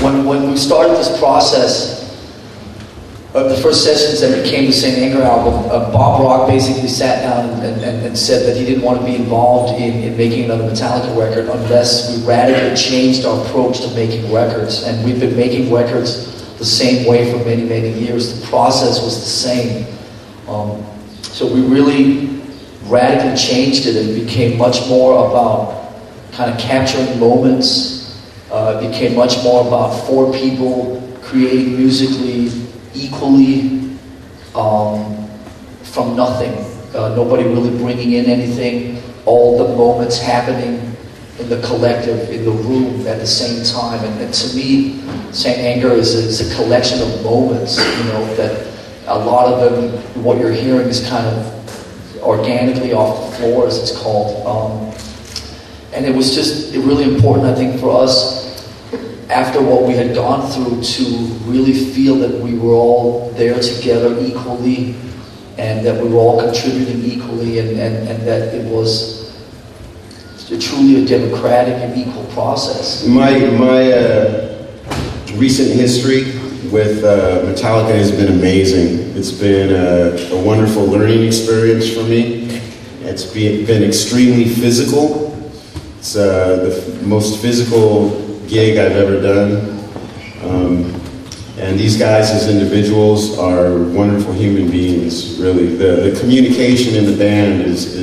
when we started this process of the first sessions that became the St. Anger album, Bob Rock basically sat down and said that he didn't want to be involved in making another Metallica record unless we radically changed our approach to making records. And we've been making records the same way for many, many years. The process was the same. So we really radically changed it, and it became much more about kind of capturing moments. It became much more about four people creating musically equally from nothing. Nobody really bringing in anything. All the moments happening in the collective, in the room at the same time. And to me, St. Anger is a collection of moments, you know, that a lot of them, what you're hearing is kind of organically off the floor, as it's called. And it was just really important, I think, for us, after what we had gone through, to really feel that we were all there together equally, and that we were all contributing equally, and that it was truly a democratic and equal process. My recent history with Metallica has been amazing. It's been a wonderful learning experience for me. It's been extremely physical. It's the most physical gig I've ever done. And these guys as individuals are wonderful human beings, really. The communication in the band is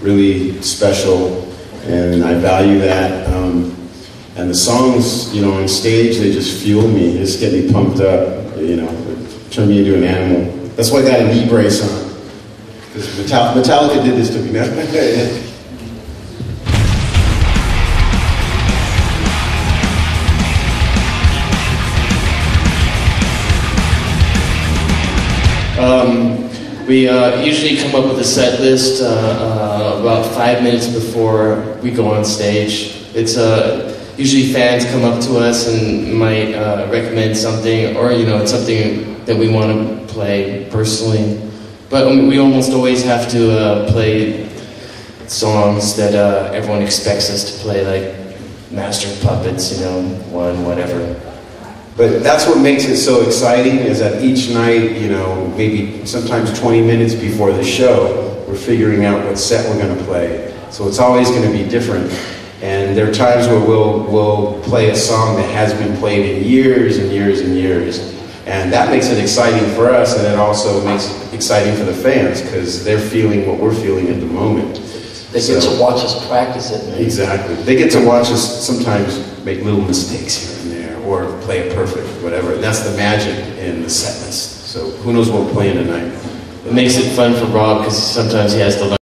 really special, and I value that. And the songs, you know, on stage, they just fuel me. They just get me pumped up, you know, turn me into an animal. That's why I got a knee brace on. Because Metallica did this to me. We usually come up with a set list about 5 minutes before we go on stage. It's usually fans come up to us and might recommend something, or you know, it's something that we want to play personally. But we almost always have to play songs that everyone expects us to play, like Master of Puppets, you know, whatever. But that's what makes it so exciting, is that each night, you know, maybe sometimes 20 minutes before the show, we're figuring out what set we're going to play. So it's always going to be different. And there are times where we'll play a song that has been played in years and years and years. And that makes it exciting for us, and it also makes it exciting for the fans, because they're feeling what we're feeling at the moment. They get to watch us practice it. Exactly. They get to watch us sometimes make little mistakes here and there, or play it perfect, whatever. And that's the magic in the set list. So who knows what we're playing tonight. It makes it fun for Rob, because sometimes he has to learn.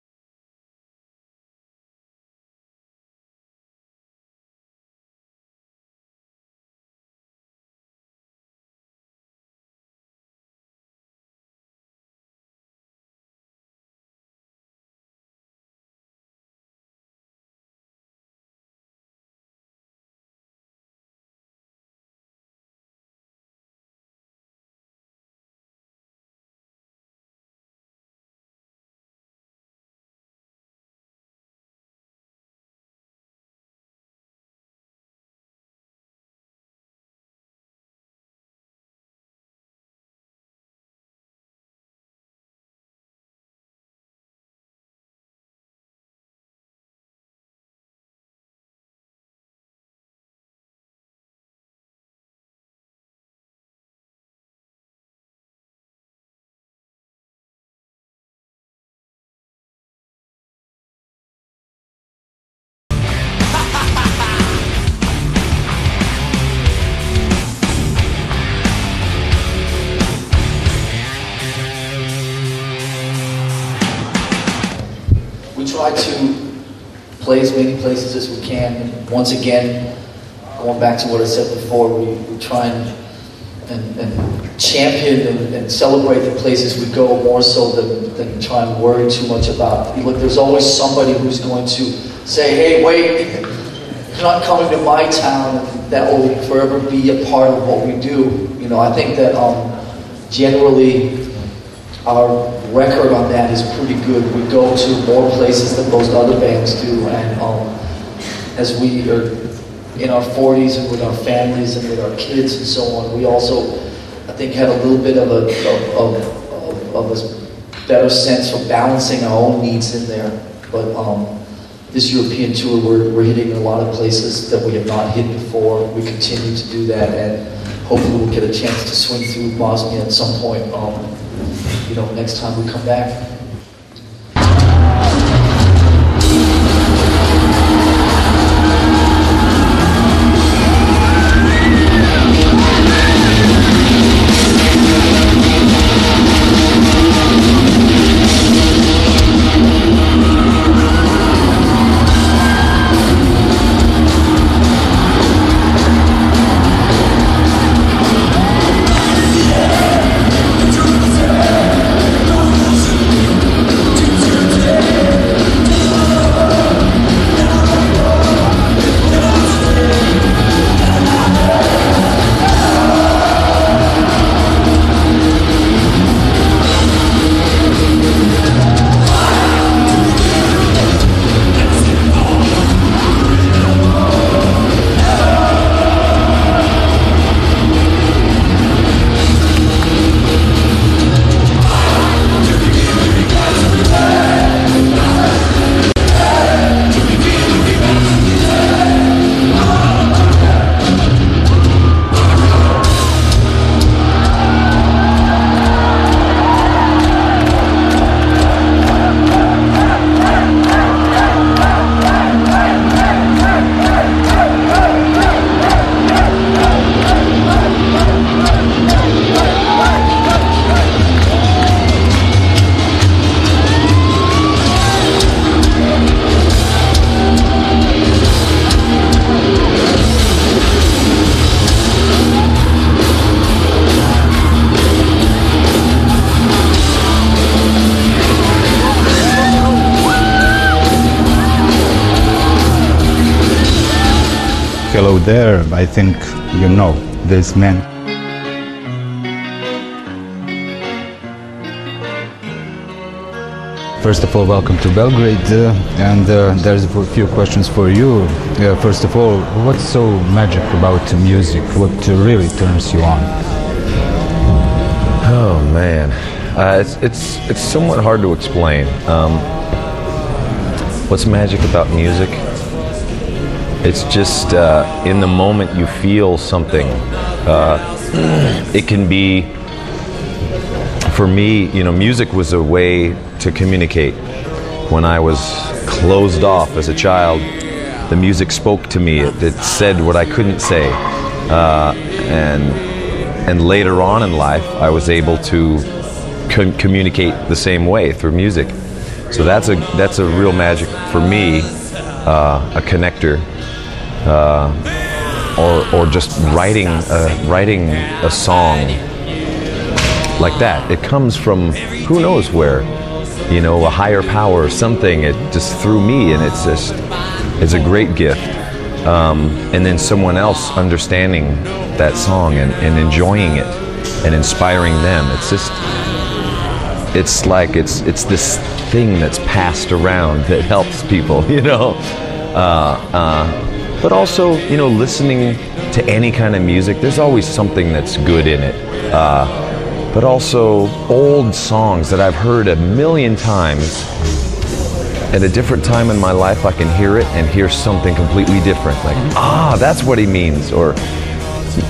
Try to play as many places as we can. And once again, going back to what I said before, we try and champion and celebrate the places we go, more so than try and worry too much about. Look, there's always somebody who's going to say, hey, wait, you're not coming to my town, and that will forever be a part of what we do. You know, I think that generally our record on that is pretty good. We go to more places than most other bands do, and as we are, in our 40s and with our families and with our kids and so on, we also, I think, had a little bit of a better sense for balancing our own needs in there. But this European tour, we're hitting a lot of places that we have not hit before. We continue to do that, and hopefully we'll get a chance to swing through Bosnia at some point, next time we come back. Hello there, I think you know this man. First of all, welcome to Belgrade, and there's a few questions for you. First of all, what's so magic about music? What really turns you on? Oh man, it's somewhat hard to explain. What's magic about music? It's just in the moment you feel something. It can be, for me, music was a way to communicate. When I was closed off as a child, the music spoke to me. It said what I couldn't say. And later on in life, I was able to communicate the same way through music. So that's a real magic for me, a connector. Or just writing a song like that. It comes from who knows where, a higher power or something. It just through me, and it's a great gift. And then someone else understanding that song and enjoying it and inspiring them. It's this thing that's passed around that helps people, But also, listening to any kind of music, there's always something that's good in it. But also, old songs that I've heard a million times, at a different time in my life, I can hear it and hear something completely different. Like, that's what he means. Or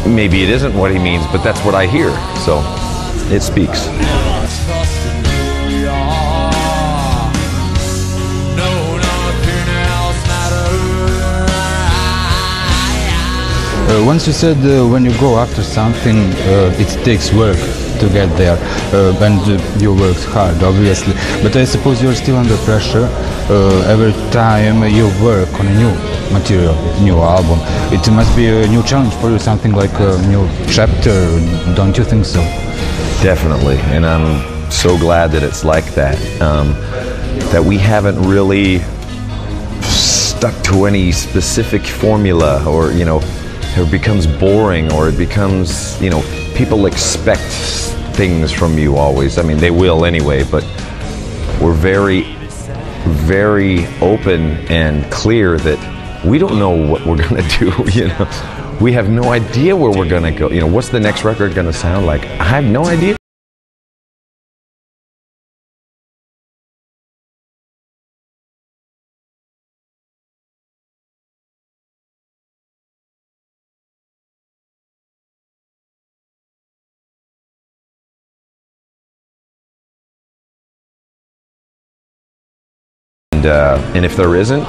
maybe it isn't what he means, but that's what I hear. So, it speaks. Once you said when you go after something, it takes work to get there, and you worked hard, obviously. But I suppose you're still under pressure every time you work on a new material, new album. It must be a new challenge for you, something like a new chapter, don't you think so? Definitely, and I'm so glad that it's like that. That we haven't really stuck to any specific formula, or it becomes boring, or it becomes, people expect things from you always. I mean, they will anyway, but we're very, very open and clear that we don't know what we're gonna do, you know. We have no idea where we're gonna go. You know, what's the next record gonna sound like? I have no idea. And if there isn't,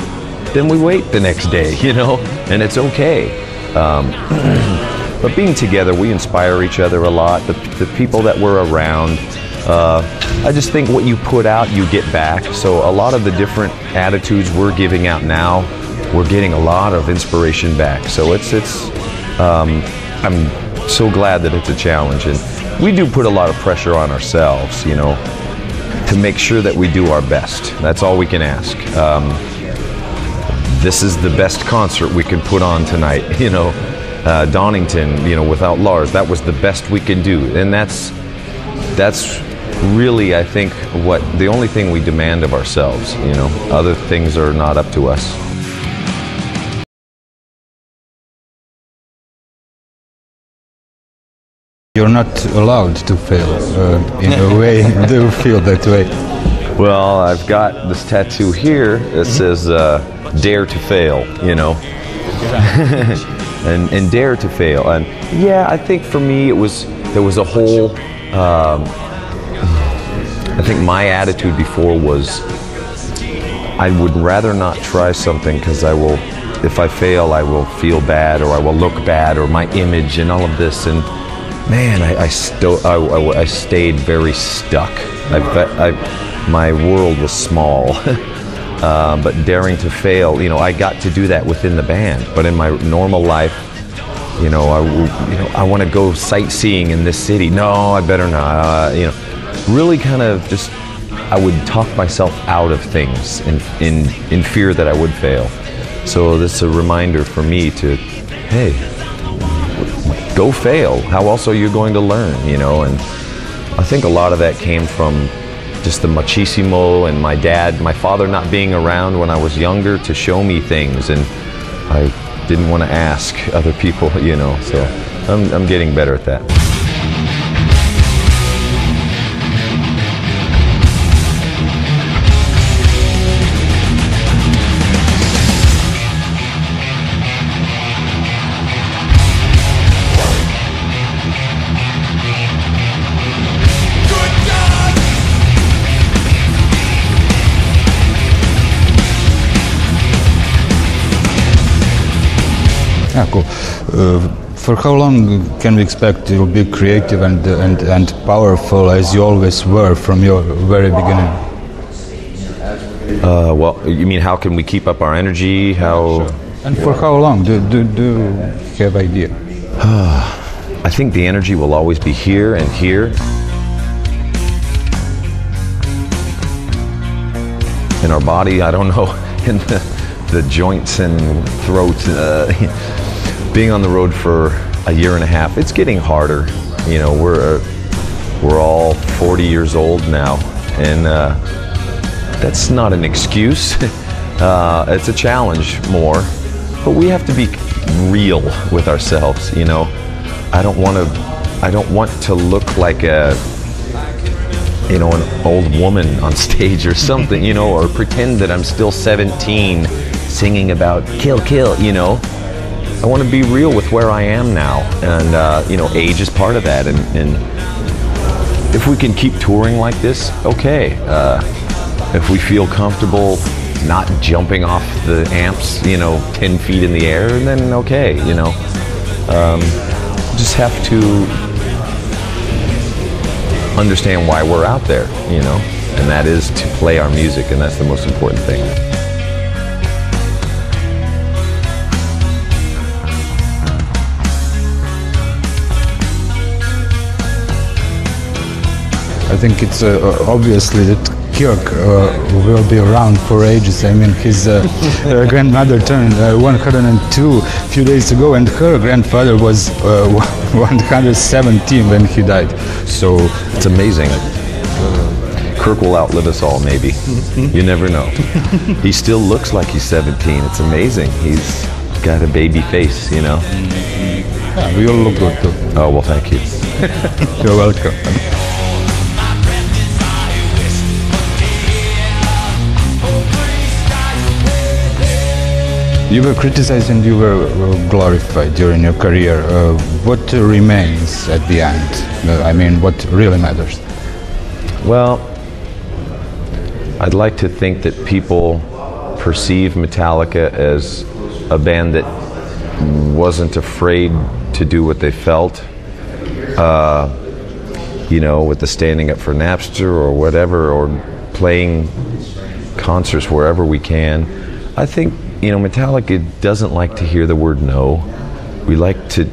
then we wait the next day, you know, and it's okay. But being together, we inspire each other a lot. The people that we're around, I just think what you put out, you get back. So a lot of the different attitudes we're giving out now, we're getting a lot of inspiration back. So I'm so glad that it's a challenge. And we do put a lot of pressure on ourselves, you know, to make sure that we do our best. That's all we can ask. This is the best concert we can put on tonight, you know. Donington, you know, without Lars, that was the best we can do. And that's really, I think, the only thing we demand of ourselves, you know. Other things are not up to us. You're not allowed to fail, in a way. Do you feel that way? Well, I've got this tattoo here that says, dare to fail, you know. and dare to fail. And yeah, I think for me there was a whole, I think my attitude before was, I would rather not try something because if I fail, I will feel bad, or I will look bad, or my image and all of this. And man, I stayed very stuck. My world was small. But daring to fail, you know, I got to do that within the band. But in my normal life, you know, I want to go sightseeing in this city. No, I better not. You know, really kind of just, I would talk myself out of things in fear that I would fail. So this is a reminder for me to, hey, go fail. How else are you going to learn? You know, and I think a lot of that came from just the machismo and my father not being around when I was younger to show me things, and I didn't want to ask other people, you know, so I'm getting better at that. Yeah, cool. For how long can we expect you'll be creative and powerful as you always were from your very beginning? Well, you mean how can we keep up our energy? How? Sure. And for how long? Do you have idea? I think the energy will always be here and here. In our body, I don't know, in the joints and throats. Being on the road for a year and a half, it's getting harder. You know, we're all 40 years old now, and that's not an excuse. It's a challenge more, but we have to be real with ourselves. You know, I don't want to look like an old woman on stage or something, you know, or pretend that I'm still 17 singing about kill, kill, you know. I want to be real with where I am now, and you know, age is part of that, and if we can keep touring like this, okay. If we feel comfortable not jumping off the amps, you know, 10 feet in the air, then okay, you know. Just have to understand why we're out there, you know, and that is to play our music, and that's the most important thing. I think it's obviously that Kirk will be around for ages. I mean, his grandmother turned 102 a few days ago, and her grandfather was 117 when he died. So it's amazing. Kirk will outlive us all, maybe. You never know. He still looks like he's 17. It's amazing. He's got a baby face, you know. Yeah, you look good too. Oh, well, thank you. You're welcome. You were criticized and you were glorified during your career. What remains at the end? I mean, what really matters? Well, I'd like to think that people perceive Metallica as a band that wasn't afraid to do what they felt. You know, with the standing up for Napster or whatever, or playing concerts wherever we can. I think, you know, Metallica doesn't like to hear the word no. We like to,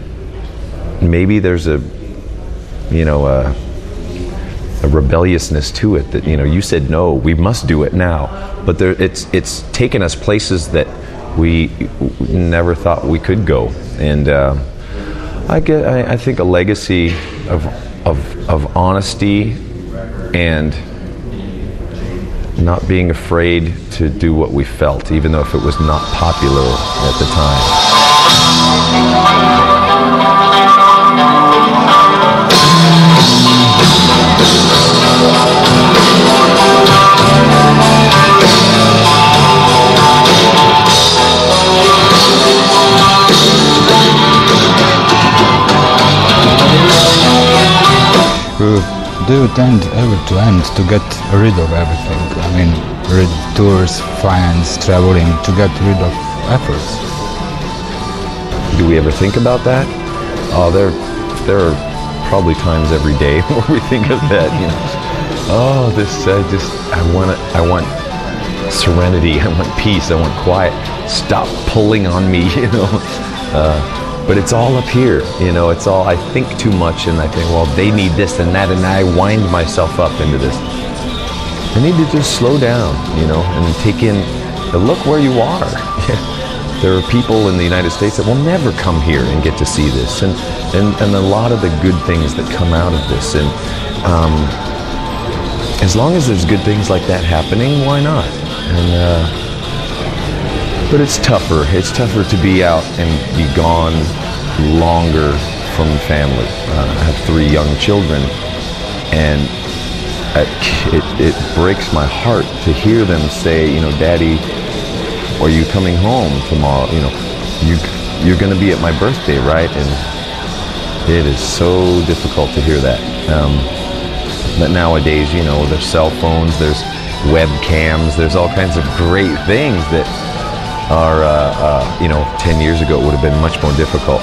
maybe there's a, you know, a rebelliousness to it that, you know, you said no, we must do it now. But there, it's taken us places that we never thought we could go. And I think a legacy of honesty and not being afraid to do what we felt, even though if it was not popular at the time. Do you tend ever to get rid of everything? I mean, tours, fans, traveling, to get rid of efforts? Do we ever think about that? Oh, there are probably times every day where we think of that, you know. Oh, I want serenity, I want peace, I want quiet. Stop pulling on me, you know. But it's all up here, you know, it's all, I think too much and I think, well, they need this and that, and I wind myself up into this. I need to just slow down, you know, and take in, look where you are. There are people in the United States that will never come here and get to see this, and a lot of the good things that come out of this. And as long as there's good things like that happening, why not? And but it's tougher. It's tougher to be out and be gone longer from family. I have 3 young children, and it breaks my heart to hear them say, you know, Daddy, are you coming home tomorrow? You know, you're going to be at my birthday, right? And it is so difficult to hear that. But nowadays, you know, there's cell phones, there's webcams, there's all kinds of great things that are, you know, 10 years ago it would have been much more difficult.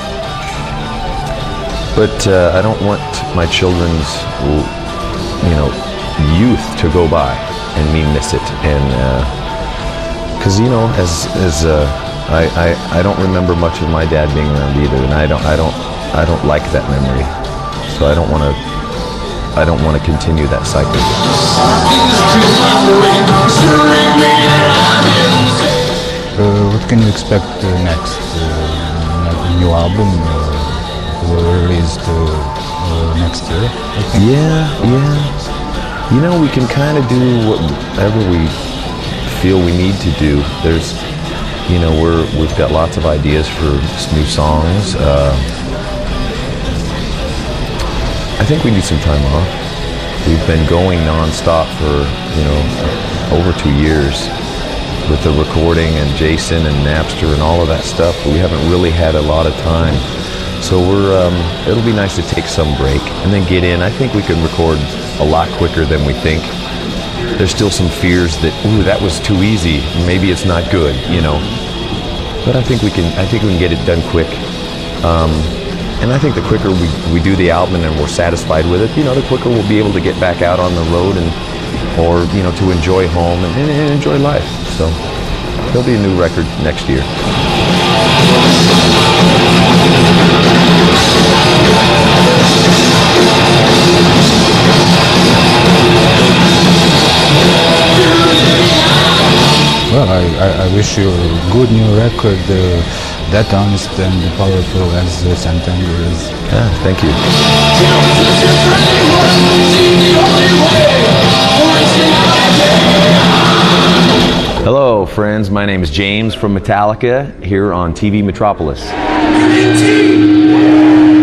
But I don't want my children's, you know, youth to go by and me miss it. And because, you know, I don't remember much of my dad being around either, and I don't like that memory. So I don't want to continue that cycle. What can you expect next? A new album released next year, I think? Yeah. You know, we can kind of do whatever we feel we need to do. There's, you know, we've got lots of ideas for new songs. I think we need some time off. We've been going non-stop for, you know, over 2 years. With the recording and Jason and Napster and all of that stuff, we haven't really had a lot of time. So it'll be nice to take some break and then get in. I think we can record a lot quicker than we think. There's still some fears that, ooh, that was too easy. Maybe it's not good, you know. But I think we can get it done quick. And I think the quicker we do the album and we're satisfied with it, you know, the quicker we'll be able to get back out on the road or, you know, to enjoy home and enjoy life. So there'll be a new record next year. Well, I wish you a good new record, that honest and powerful as Santander is. Yeah, thank you. Hello, friends. My name is James from Metallica here on TV Metropolis. Green Tea!